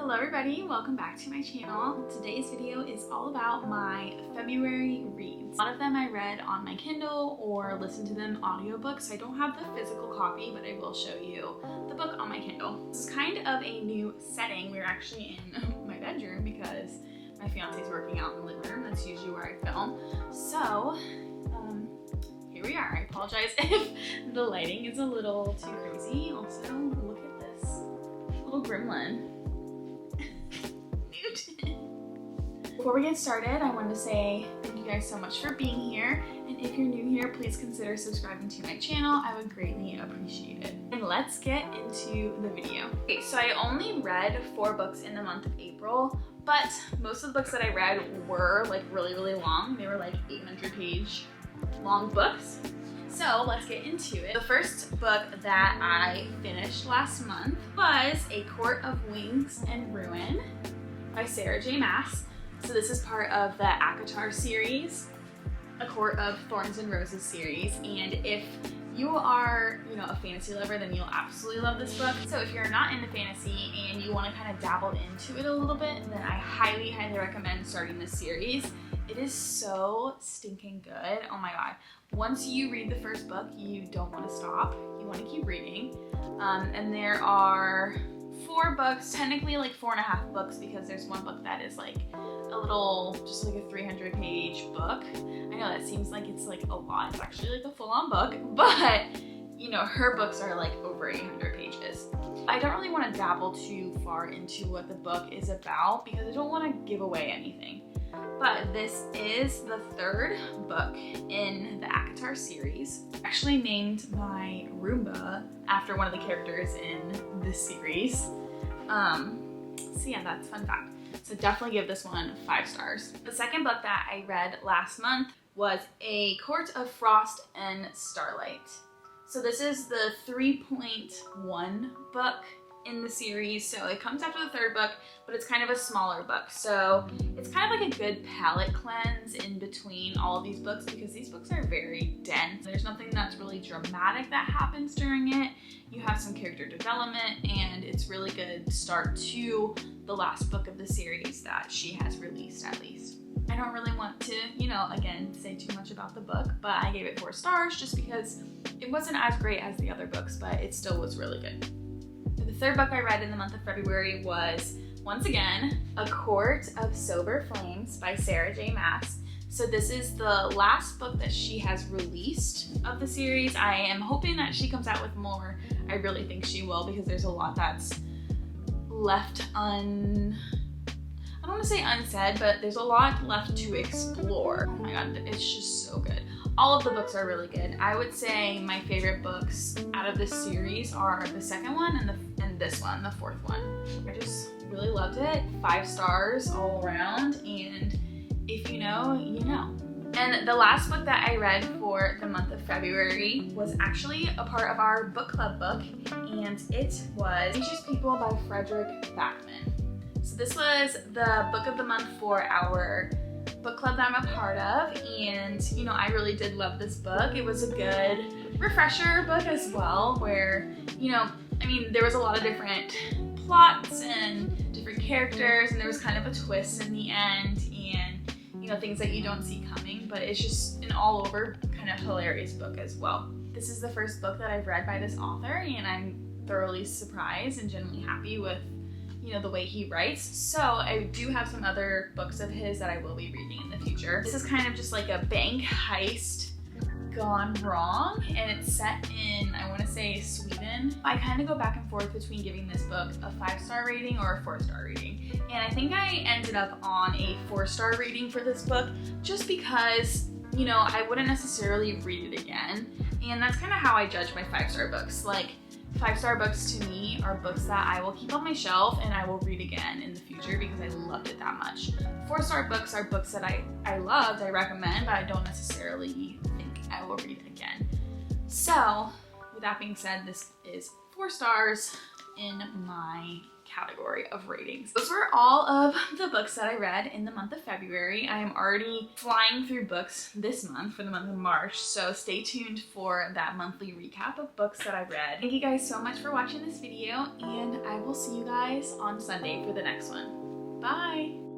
Hello everybody, welcome back to my channel. Today's video is all about my February reads. A lot of them I read on my Kindle or listened to them audiobooks. So I don't have the physical copy, but I will show you the book on my Kindle. This is kind of a new setting. We're actually in my bedroom because my fiance's working out in the living room. That's usually where I film. So here we are. I apologize if the lighting is a little too crazy. Also, look at this little gremlin. Before we get started, I wanted to say thank you guys so much for being here, and if you're new here, please consider subscribing to my channel. I would greatly appreciate it. And let's get into the video. Okay, so I only read 4 books in the month of April, but most of the books that I read were like really long. They were like 800-page long books. So let's get into it. The first book that I finished last month was A Court of Wings and Ruin by Sarah J. Maas. So this is part of the ACOTAR series, A Court of Thorns and Roses series. And if you are, a fantasy lover, then you'll absolutely love this book. So if you're not into fantasy and you want to kind of dabble into it a little bit, then I highly recommend starting this series. It is so stinking good. Oh my god. Once you read the first book, you don't want to stop. You want to keep reading. And there are 4 books, technically like 4.5 books, because there's one book that is like a little, just like a 300-page book. I know that seems like it's like a lot. It's actually like a full-on book, but her books are like over 800 pages. I don't really want to dabble too far into what the book is about because I don't want to give away anything. But this is the 3rd book in the ACOTAR series. I actually named my Roomba after one of the characters in this series. So yeah, that's a fun fact. So definitely give this one 5 stars. The second book that I read last month was A Court of Frost and Starlight. So this is the 3.1 book in the series. So it comes after the 3rd book, but it's kind of a smaller book. So it's kind of like a good palate cleanse in between all of these books because these books are very dense. There's nothing that's really dramatic that happens during it. You have some character development, and it's really good start to the last book of the series that she has released, at least. I don't really want to, again, say too much about the book, but I gave it 4 stars just because it wasn't as great as the other books, but it still was really good. The 3rd book I read in the month of February was, once again, A Court of Silver Flames by Sarah J. Maas. So this is the last book that she has released of the series. I am hoping that she comes out with more. I really think she will because there's a lot that's left I don't want to say unsaid, but there's a lot left to explore. Oh my god, it's just so good. All of the books are really good. I would say my favorite books out of this series are the 2nd one and this one, the 4th one. I just really loved it. 5 stars all around, and if you know, you know. And the last book that I read for the month of February was actually a part of our book club book, and it was Anxious People by Frederick Backman. So this was the book of the month for our book club that I'm a part of, and I really did love this book. It was a good refresher book as well, where there was a lot of different plots and different characters, and there was kind of a twist in the end, and things that you don't see coming, but it's just an all over kind of hilarious book as well. This is the first book that I've read by this author, and I'm thoroughly surprised and genuinely happy with the way he writes. So I do have some other books of his that I will be reading in the future. This is kind of just like a bank heist gone wrong, and it's set in, I want to say, Sweden. I kind of go back and forth between giving this book a 5-star rating or a 4-star rating, and I think I ended up on a 4-star rating for this book just because I wouldn't necessarily read it again, and that's kind of how I judge my 5-star books. Like, 5-star books to me are books that I will keep on my shelf and I will read again in the future because I loved it that much. 4-star books are books that I loved, I recommend, but I don't necessarily think I will read again. So with that being said, this is 4 stars in my category of ratings. Those were all of the books that I read in the month of February. I am already flying through books this month for the month of March, so stay tuned for that monthly recap of books that I read. Thank you guys so much for watching this video, and I will see you guys on Sunday for the next one. Bye!